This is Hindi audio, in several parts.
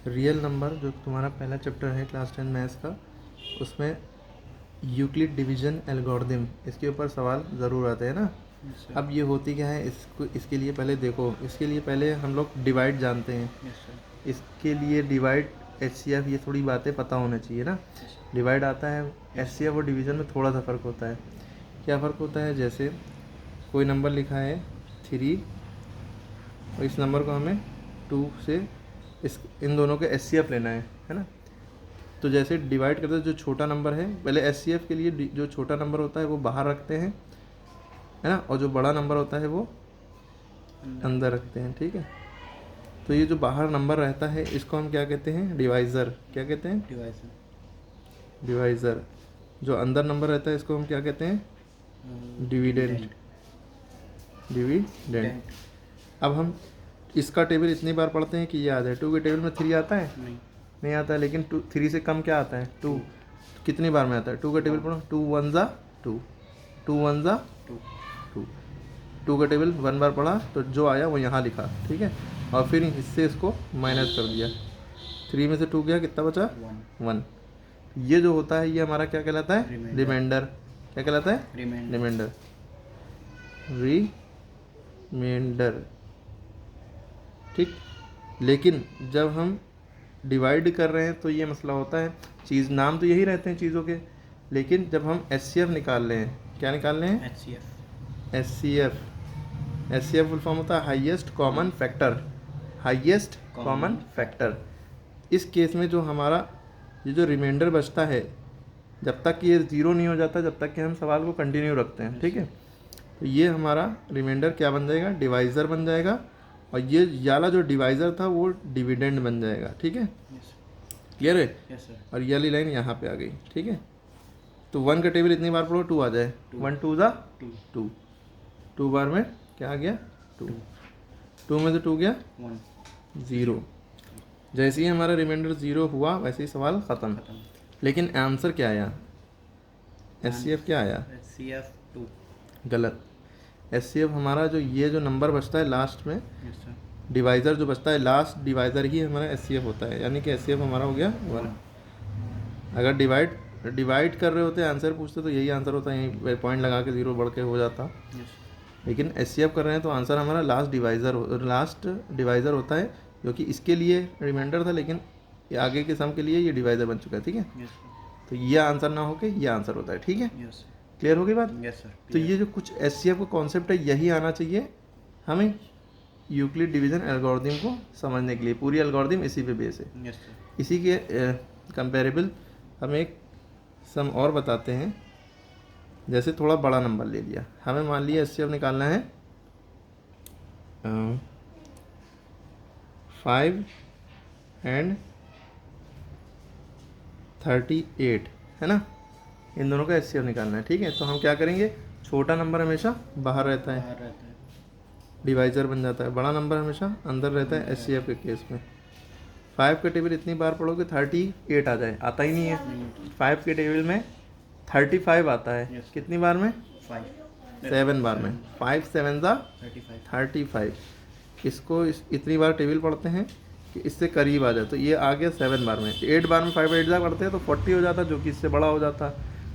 रियल नंबर जो तुम्हारा पहला चैप्टर है क्लास 10 मैथ्स का, उसमें यूक्लिड डिवीजन एल्गोरिदम इसके ऊपर सवाल ज़रूर आते हैं ना। Yes sir. अब ये होती क्या है, इसके लिए पहले देखो, इसके लिए पहले हम लोग डिवाइड जानते हैं। Yes sir. इसके लिए डिवाइड, एचसीएफ, ये थोड़ी बातें पता होना चाहिए ना। यस डिवाइड आता है, Yes, एचसीएफ और डिवीज़न में थोड़ा सा फ़र्क होता है। क्या फ़र्क होता है, जैसे कोई नंबर लिखा है 3 और इस नंबर को हमें 2 से इन दोनों के एचसीएफ लेना है ना। तो जैसे डिवाइड करते हैं, जो छोटा नंबर है पहले एचसीएफ के लिए जो छोटा नंबर होता है वो बाहर रखते हैं, है ना, और जो बड़ा नंबर होता है वो अंदर रखते हैं, ठीक है। तो ये जो बाहर नंबर रहता है इसको हम क्या कहते हैं, डिवाइज़र। क्या कहते हैं, डिवाइजर। डिवाइज़र। जो अंदर नंबर रहता है इसको हम क्या कहते हैं, डिविडेंड। डिविडेंड। अब हम इसका टेबल इतनी बार पढ़ते हैं कि ये आ जाए। 2 के टेबल में 3 आता है, नहीं आता है, लेकिन 3 से कम क्या आता है, 2। कितनी बार में आता है, 2 का टेबल पढ़ो, 2 1 जा 2, 2 1 जा 2। 2 का टेबल 1 बार पढ़ा तो जो आया वो यहाँ लिखा, ठीक है, और फिर इससे इसको माइनस कर दिया। 3 में से 2 गया, कितना बचा, 1। ये जो होता है ये हमारा क्या कहलाता है, रिमाइंडर। क्या कहलाता है, रिमाइंडर। रिमाइंडर, ठीक। लेकिन जब हम डिवाइड कर रहे हैं तो ये मसला होता है, चीज़ नाम तो यही रहते हैं चीज़ों के, लेकिन जब हम एचसीएफ निकाल रहे हैं, क्या निकाल रहे हैं, एचसीएफ। एचसीएफ फुल फॉर्म होता है highest common factor. Highest common factor. इस केस में जो हमारा ये जो रिमाइंडर बचता है, जब तक ये ज़ीरो नहीं हो जाता, जब तक कि हम सवाल को कंटिन्यू रखते हैं, ठीक है, तो ये हमारा रिमाइंडर क्या बन जाएगा, डिवाइज़र बन जाएगा, और ये वाला जो डिवाइज़र था वो डिविडेंड बन जाएगा, ठीक है। क्लियर है। Yes sir. और ये वाली लाइन यहाँ पे आ गई, ठीक है। तो 1 का टेबल इतनी बार पढ़ो 2 आ जाए, 1 2 जा 2, 2 बार में क्या आ गया, 2। 2 में से 2 गया 0। जैसे ही हमारा रिमाइंडर 0 हुआ वैसे ही सवाल ख़त्म। लेकिन आंसर क्या आया, एचसीएफ क्या आया, एचसीएफ 2। गलत। एचसीएफ हमारा जो ये जो नंबर बचता है लास्ट में, यस सर। डिवाइज़र जो बचता है, लास्ट डिवाइज़र ही हमारा एचसीएफ होता है, यानी कि एचसीएफ हमारा हो गया 1। अगर डिवाइड कर रहे होते, आंसर पूछते, तो यही आंसर होता, यही पॉइंट लगा के 0 बढ़ के हो जाता। लेकिन एचसीएफ कर रहे हैं तो आंसर हमारा लास्ट डिवाइज़र होता है, जो कि इसके लिए रिमाइंडर था, लेकिन ये आगे के सम के लिए ये डिवाइज़र बन चुका है, ठीक है। तो ये आंसर ना होके ये आंसर होता है, ठीक है। क्लियर होगी बात। Yes sir. तो ये जो कुछ एचसीएफ का कॉन्सेप्ट है यही आना चाहिए हमें यूक्लिड डिवीज़न एल्गोरिदम को समझने के लिए। पूरी एल्गोरिदम इसी पे बेस है। Yes sir. इसी के कंपेरेबल हम एक सम और बताते हैं। जैसे थोड़ा बड़ा नंबर ले लिया, हमें मान लिया एचसीएफ निकालना है 5 and 38, है ना। इन दोनों का एचसीएफ निकालना है, ठीक है। तो हम क्या करेंगे, छोटा नंबर हमेशा बाहर रहता है, डिवाइज़र बन जाता है, बड़ा नंबर हमेशा अंदर रहता है एचसीएफ के केस में। 5 के टेबल इतनी बार पढ़ोगे 38 आ जाए, आता ही नहीं है। 5 के टेबल में 35 आता है, कितनी बार में, 7 बार में। 5 7 जा 35। इसको इतनी बार टेबल पढ़ते हैं कि इससे करीब आ जाए, तो ये आ गया 7 बार में। 8 बार में 5 8 जा पढ़ते हैं तो 40 हो जाता, जो कि इससे बड़ा हो जाता।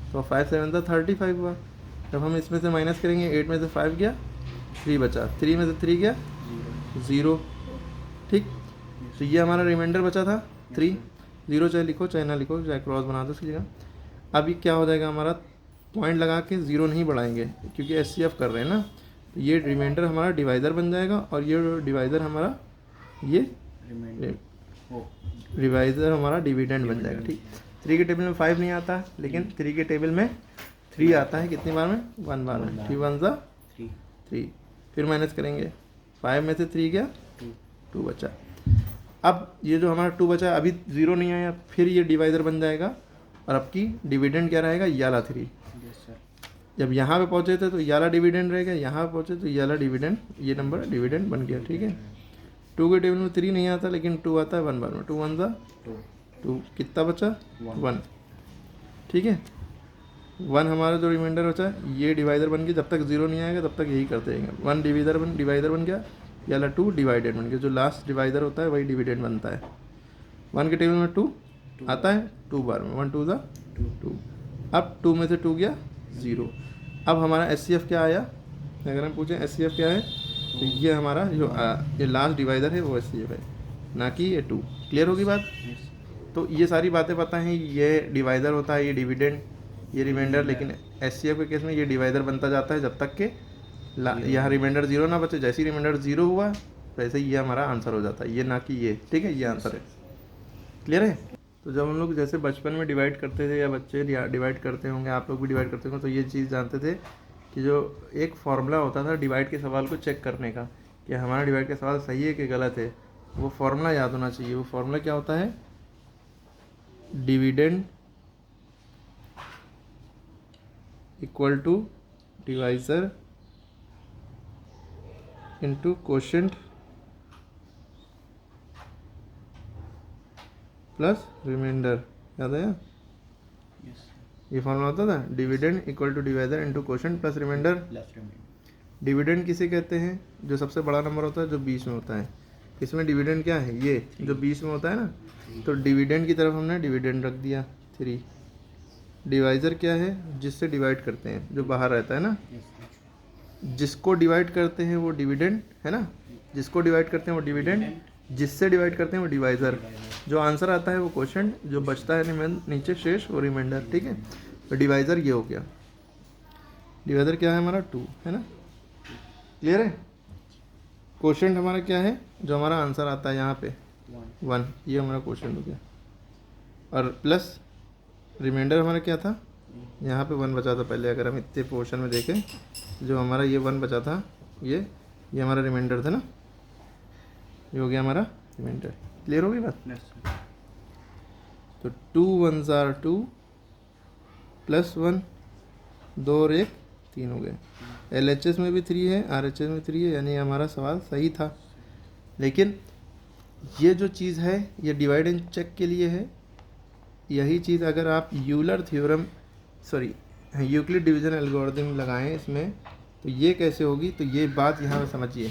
तो 5 7 जा 35 बार। जब हम इसमें से माइनस करेंगे, 8 में से 5 गया, 3 बचा, 3 में से 3 गया 0, ठीक। तो ये हमारा रिमाइंडर बचा था 3। 0 चाहे लिखो चाहे ना लिखो, चाहे क्रॉस बना दो उसकी जगह। अब ये क्या हो जाएगा हमारा, पॉइंट लगा के 0 नहीं बढ़ाएंगे क्योंकि एचसीएफ कर रहे हैं ना। तो ये रिमाइंडर हमारा डिवाइज़र बन जाएगा, और ये डिवाइज़र हमारा, ये डिवाइज़र हमारा डिविडेंड बन जाएगा, ठीक। 3 के टेबल में 5 नहीं आता, लेकिन 3 के टेबल में 3 आता है, कितनी बार में, 1 बार में। 3 1 जा 3। फिर माइनस करेंगे, 5 में से 3 गया 2 बचा। अब ये जो हमारा 2 बचा, अभी 0 नहीं आया, फिर ये डिवाइज़र बन जाएगा, और अब की डिविडेंड क्या रहेगा, ये वाला 3। जब यहाँ पे पहुँचे थे तो ये वाला डिविडेंड रहेगा, यहाँ पे पहुँचे तो ये वाला डिविडेंड, ये नंबर डिविडेंड बन गया, ठीक है। 2 के टेबल में 3 नहीं आता, लेकिन 2 आता है 1 बार में। 2 1 जा 2, कितना बचा, 1, ठीक है। 1 हमारा जो रिमाइंडर बचा, ये डिवाइज़र बन गया, जब तक 0 नहीं आएगा तब तक यही करते रहेंगे। 1 डिवाइज़र बन गया, ये वाला 2 डिवाइडेड बन गया। जो लास्ट डिवाइज़र होता है वही डिविडेंड बनता है। 1 के टेबल में 2 आता है, 2 बार में 1 2 ज़ा 2। अब 2 में से 2 गया 0। अब हमारा SCF क्या आया, अगर हम पूछें SCF क्या है, तो ये हमारा जो ये लास्ट डिवाइज़र है वो SCF है, ना कि ये 2। क्लियर होगी बात? तो ये सारी बातें पता हैं, ये डिवाइज़र होता है, ये डिविडेंड, ये रिमाइंडर। लेकिन SCF के केस में ये डिवाइज़र बनता जाता है जब तक कि यहाँ रिमाइंडर 0 ना बचे। जैसे ही रिमाइंडर 0 हुआ वैसे ही ये हमारा आंसर हो जाता है, ये ना कि ये। ठीक है, ये आंसर है। क्लियर है? तो जब हम लोग जैसे बचपन में डिवाइड करते थे, या बच्चे डिवाइड करते होंगे, आप लोग भी डिवाइड करते होंगे, तो ये चीज़ जानते थे कि जो एक फार्मूला होता था डिवाइड के सवाल को चेक करने का कि हमारा डिवाइड का सवाल सही है कि गलत है, वो फार्मूला याद होना चाहिए। वो फार्मूला क्या होता है? Dividend equal to divisor into quotient plus remainder. याद आया? ये फॉर्मूला होता था, dividend equal to divisor into quotient plus remainder. Dividend किसे कहते हैं? जो सबसे बड़ा नंबर होता है, जो बीच में होता है। इसमें डिविडेंड क्या है? ये जो बीच में होता है ना, तो डिविडेंड की तरफ हमने डिविडेंड रख दिया 3। डिवाइज़र क्या है? जिससे डिवाइड करते हैं, जो बाहर रहता है ना, जिसको डिवाइड करते हैं वो डिविडेंड है ना, जिसको डिवाइड करते हैं वो डिविडेंड, जिससे डिवाइड करते हैं वो डिवाइज़र। जो आंसर आता है वो क्वोशंट, जो बचता है नीचे शेष वो रिमाइंडर। ठीक है, तो डिवाइज़र ये हो गया। डिवाइज़र क्या है हमारा? 2 है ना। क्लियर है? क्वोशंट हमारा क्या है? जो हमारा आंसर आता है यहाँ पे 1, ये हमारा क्वोशंट हो गया। और प्लस रिमाइंडर हमारा क्या था? यहाँ पे 1 बचा था पहले। अगर हम इतने पोर्शन में देखें, जो हमारा ये 1 बचा था, ये हमारा रिमाइंडर था ना, ये हो गया हमारा रिमाइंडर। क्लियर होगी बात? तो 2 1s are 2 प्लस 1, 2 और 1 3 हो गए। LHS में भी 3 है, RHS में 3 है, यानी हमारा सवाल सही था। लेकिन ये जो चीज़ है ये डिवाइड एंड चेक के लिए है। यही चीज़ अगर आप Euler theorem Euclid division algorithm लगाएं इसमें, तो ये कैसे होगी? तो ये बात यहाँ पे समझिए।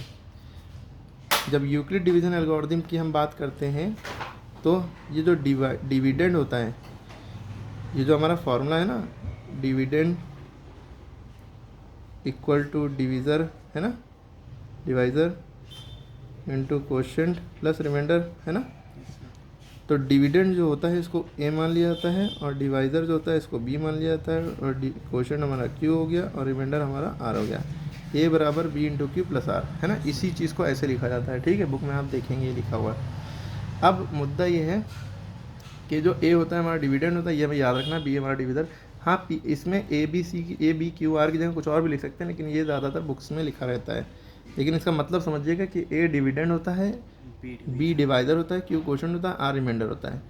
जब यूक्लिड डिवीजन एल्गोरिथम की हम बात करते हैं, तो ये जो डिविडेंड होता है, ये जो हमारा फॉर्मूला है ना, डिविडेंड इक्वल टू डिवीज़र है ना, divisor into quotient plus remainder है ना। तो डिविडेंड जो होता है इसको A मान लिया जाता है, और डिवाइज़र जो होता है इसको B मान लिया जाता है, और क्वोशेंट हमारा Q हो गया, और रिमाइंडर हमारा R हो गया। A बराबर B into Q plus R है ना। इसी चीज़ को ऐसे लिखा जाता है। ठीक है, बुक में आप देखेंगे ये लिखा हुआ है। अब मुद्दा ये है कि जो A होता है हमारा डिविडेंड होता है, ये हमें याद रखना, B हमारा डिविज़र। हाँ, इसमें A B Q R की जगह कुछ और भी लिख सकते हैं, लेकिन ये ज़्यादातर बुक्स में लिखा रहता है। लेकिन इसका मतलब समझिएगा कि A डिविडेंड होता है, B डिवाइज़र होता है, Q क्वोशेंट होता है, R रिमाइंडर होता है।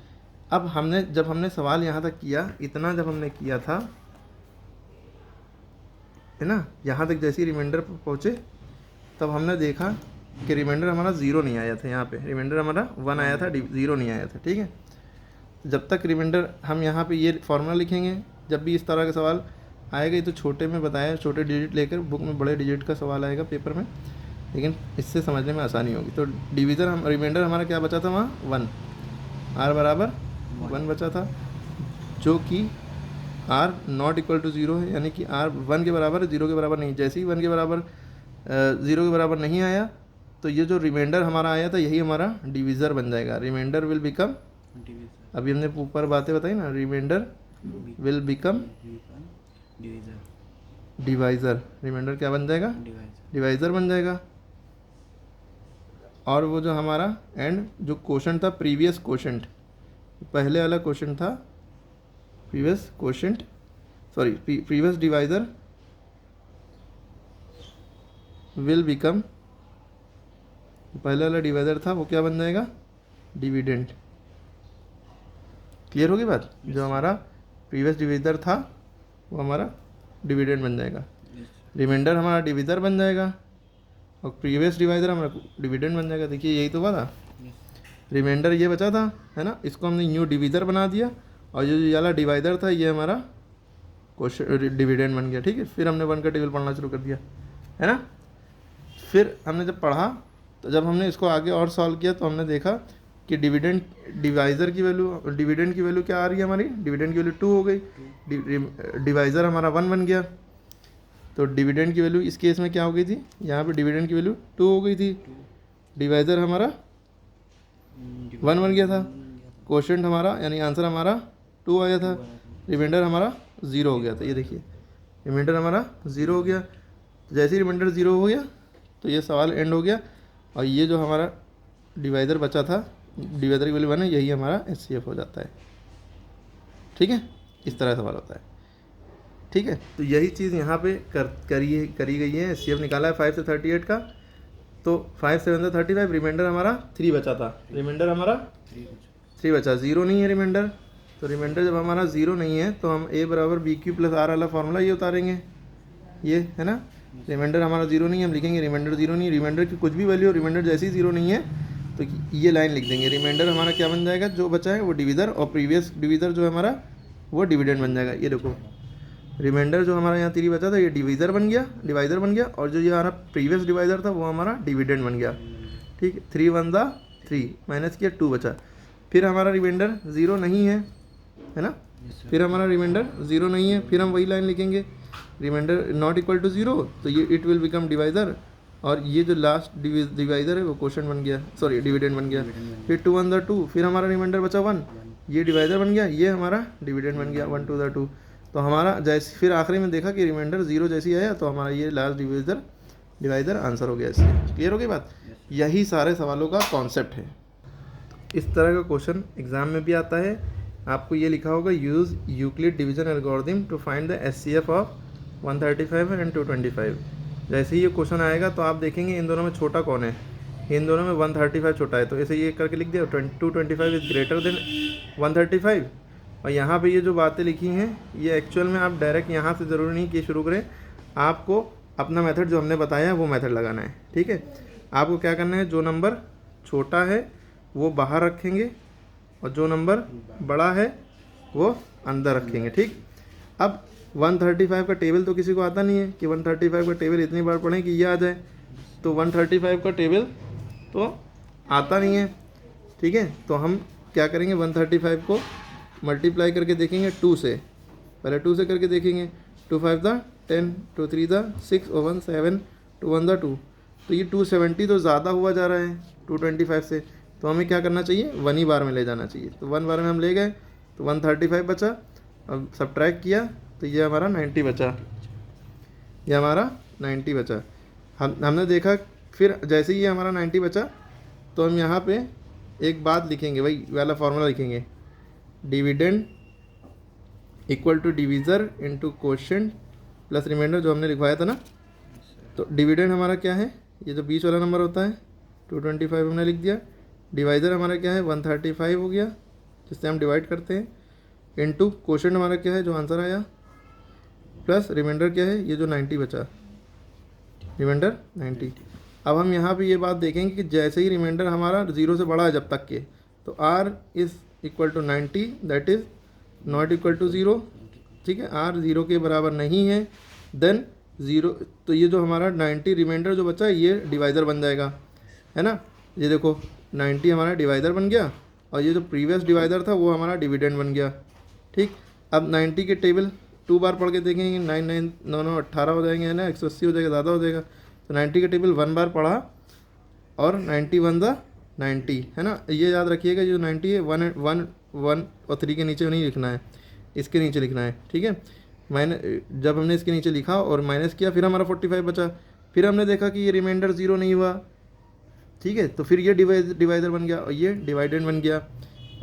अब जब हमने सवाल यहाँ तक किया, इतना जब हमने किया था है ना, यहाँ तक जैसे ही रिमाइंडर पर पहुँचे, तब हमने देखा कि रिमाइंडर हमारा 0 नहीं आया था। यहाँ पे रिमाइंडर हमारा 1 आया था, 0 नहीं आया था। ठीक है, जब तक रिमाइंडर हम यहाँ पे ये फॉर्मूला लिखेंगे, जब भी इस तरह का सवाल आएगा, ये तो छोटे में बताया, छोटे डिजिट लेकर, बुक में बड़े डिजिट का सवाल आएगा पेपर में, लेकिन इससे समझने में आसानी होगी। तो रिमाइंडर हमारा क्या बचा था वहाँ? 1। R बराबर 1 बचा था, जो कि R नॉट इक्वल टू 0 है, यानी कि R 1 के बराबर है, 0 के बराबर नहीं। जैसे ही 1 के बराबर 0 के बराबर नहीं आया, तो ये जो रिमाइंडर हमारा आया था यही हमारा डिवीज़र बन जाएगा। रिमाइंडर विल बिकम, अभी हमने ऊपर बातें बताई ना, remainder will become divisor. Remainder क्या बन जाएगा? डिवाइज़र बन जाएगा। और वो जो हमारा एंड जो क्वोशेंट था, प्रीवियस क्वोशेंट, पहले वाला क्वोशेंट था, previous quotient previous divisor will become, पहले वाला डिवाइज़र था वो क्या बन जाएगा? डिविडेंड। क्लियर होगी बात? जो हमारा प्रीवियस डिवाइज़र था वो हमारा डिविडेंड बन जाएगा। रिमाइंडर हमारा डिवाइज़र बन जाएगा, और प्रीवियस डिवाइज़र हमारा डिविडेंड बन जाएगा। देखिए यही तो हुआ था। रिमाइंडर ये बचा था है ना, इसको हमने न्यू डिवीज़र बना दिया, और ये वाला डिवाइज़र था ये हमारा क्वोशेंट डिविडेंड बन गया। ठीक है, फिर हमने 1 का टेबल पढ़ना शुरू कर दिया है ना। फिर हमने जब पढ़ा, तो जब हमने इसको आगे और सॉल्व किया, तो हमने देखा कि डिविडेंड डिवाइज़र की वैल्यू, डिविडेंड की वैल्यू क्या आ रही है हमारी, डिविडेंड की वैल्यू 2 हो गई, डिवाइज़र हमारा 1 बन गया। तो डिविडेंड की वैल्यू इस केस में क्या हो गई थी, यहाँ पे डिविडेंड की वैल्यू 2 हो गई थी, डिवाइज़र हमारा 1 बन गया था, क्वोशेंट हमारा यानी आंसर हमारा 2 आया था, रिमाइंडर हमारा 0 हो गया था। ये देखिए रिमाइंडर हमारा 0 हो गया। तो जैसे ही रिमाइंडर 0 हो गया तो ये सवाल एंड हो गया, और ये जो हमारा डिवाइज़र बचा था, डिवाइज़र की वैल्यू 1 है, यही हमारा HCF हो जाता है। ठीक है, इस तरह सवाल होता है। ठीक है, तो यही चीज़ यहाँ पे करी गई है। HCF निकाला है 5 से 38 का, तो 5 7 से 35, रिमाइंडर हमारा 3 बचा था, रिमाइंडर हमारा 3 बचा, 0 नहीं है रिमाइंडर। तो रिमाइंडर जब हमारा 0 नहीं है तो हम A बराबर BQ प्लस R वाला फॉर्मूला ये उतारेंगे, ये है ना। रिमाइंडर हमारा 0 नहीं है, हम लिखेंगे रिमाइंडर 0 नहीं, रिमाइंडर की कुछ भी वैल्यू, रिमाइंडर जैसी 0 नहीं है तो ये लाइन लिख देंगे। रिमाइंडर हमारा क्या बन जाएगा, जो बचा है वो डिविज़र, और प्रीवियस डिविज़र जो है हमारा वो डिविडेंड बन जाएगा। ये देखो रिमाइंडर जो हमारा यहाँ 3 बचा था ये डिवाइज़र बन गया, और जो ये हमारा प्रीवियस डिवाइज़र था वो हमारा डिविडेंड बन गया। ठीक है, 3 1 दा 3 माइनस किया 2 बचा। फिर हमारा रिमाइंडर 0 नहीं है ना, फिर हमारा रिमाइंडर 0 नहीं है, फिर हम वही लाइन लिखेंगे, रिमाइंडर नॉट इक्वल टू 0, तो ये इट विल बिकम डिवाइज़र, और ये जो लास्ट डिवाइज़र है वो क्वोशेंट बन गया, सॉरी डिविडेंड बन गया। फिर 2 1 दा 2, फिर हमारा रिमाइंडर बचा 1, ये डिवाइज़र बन गया, ये हमारा डिविडेंड बन गया 1 2 दा 2। तो हमारा जैसे फिर आखिरी में देखा कि रिमाइंडर 0 जैसी आया तो हमारा ये लास्ट डिवाइज़र आंसर हो गया। इससे क्लियर हो गई बात। यही सारे सवालों का कॉन्सेप्ट है। इस तरह का क्वेश्चन एग्ज़ाम में भी आता है। आपको ये लिखा होगा, use Euclid division algorithm to find the HCF of 135 and 225। जैसे ही ये क्वेश्चन आएगा तो आप देखेंगे इन दोनों में छोटा कौन है, इन दोनों में 135 छोटा है, तो ऐसे ये करके लिख दिया 225 इज़ ग्रेटर देन 135। और यहाँ पे ये जो बातें लिखी हैं ये एक्चुअल में आप डायरेक्ट यहाँ से ज़रूरी नहीं कि शुरू करें, आपको अपना मेथड जो हमने बताया है वो मेथड लगाना है। ठीक है, आपको क्या करना है, जो नंबर छोटा है वो बाहर रखेंगे और जो नंबर बड़ा है वो अंदर रखेंगे। ठीक, अब 135 का टेबल तो किसी को आता नहीं है कि 135 का टेबल इतनी बार पढ़ें कि ये आ जाए, तो 135 का टेबल तो आता नहीं है। ठीक है, तो हम क्या करेंगे, 135 को मल्टीप्लाई करके देखेंगे 2 से, पहले 2 से करके देखेंगे, 2 5 दा 10, 2 3 दा 6, और 1 7, 2 1 दा 2, तो ये 270 तो ज़्यादा हुआ जा रहा है 225 से, तो हमें क्या करना चाहिए, 1 ही बार में ले जाना चाहिए। तो 1 बार में हम ले गए तो 135 बचा, अब सब्ट्रैक्ट किया तो ये हमारा 90 बचा, ये हमारा 90 बचा। हमने देखा फिर जैसे ही ये हमारा 90 बचा तो हम यहाँ पे एक बात लिखेंगे, वही वाला फॉर्मूला लिखेंगे, dividend equal to divisor into quotient plus remainder, जो हमने लिखवाया था ना। तो डिविडेंड हमारा क्या है, ये जो बीच वाला नंबर होता है 225 हमने लिख दिया, डिवाइज़र हमारा क्या है 135 हो गया जिससे हम डिवाइड करते हैं, इनटू क्वोशेंट हमारा क्या है जो आंसर आया, प्लस रिमाइंडर क्या है ये जो 90 बचा, रिमाइंडर 90। अब हम यहाँ पे ये बात देखेंगे कि जैसे ही रिमाइंडर हमारा 0 से बड़ा है जब तक के, तो r is equal to 90, that is not equal to 0। ठीक है, r 0 के बराबर नहीं है, देन 0, तो ये जो हमारा 90 रिमाइंडर जो बचा है ये डिवाइज़र बन जाएगा, है ना। ये देखो 90 हमारा डिवाइज़र बन गया, और ये जो प्रीवियस डिवाइज़र था वो हमारा डिविडेंड बन गया। ठीक, अब 90 के टेबल 2 बार पढ़ के देखेंगे, 9 9 9 9 18 हो जाएंगे, है ना, 180 हो जाएगा, ज़्यादा हो जाएगा। तो 90 के टेबल 1 बार पढ़ा और 91 दा 90, है ना। ये याद रखिएगा जो 90 है 1 1 1 और 3 के नीचे नहीं लिखना है, इसके नीचे लिखना है। ठीक है, जब हमने इसके नीचे लिखा और माइनस किया फिर हमारा 45 बचा, फिर हमने देखा कि ये रिमाइंडर 0 नहीं हुआ। ठीक है, तो फिर ये डिवाइज़र बन गया और ये डिवाइडेंड बन गया।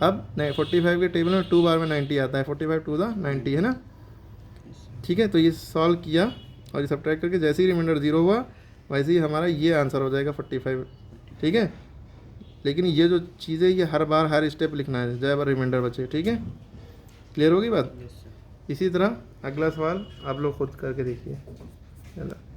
अब 45 के टेबल में 2 बार में 90 आता है, 45 2 दा 90, है ना। ठीक है, तो ये सॉल्व किया और ये सब्ट्रैक्ट करके जैसे ही रिमाइंडर 0 हुआ वैसे ही हमारा ये आंसर हो जाएगा 45। ठीक है, लेकिन ये जो चीज़ें ये हर बार हर स्टेप लिखना है जब बार रिमाइंडर बचे। ठीक है, क्लियर होगी बात। इसी तरह अगला सवाल आप लोग खुद करके देखिए। चलो।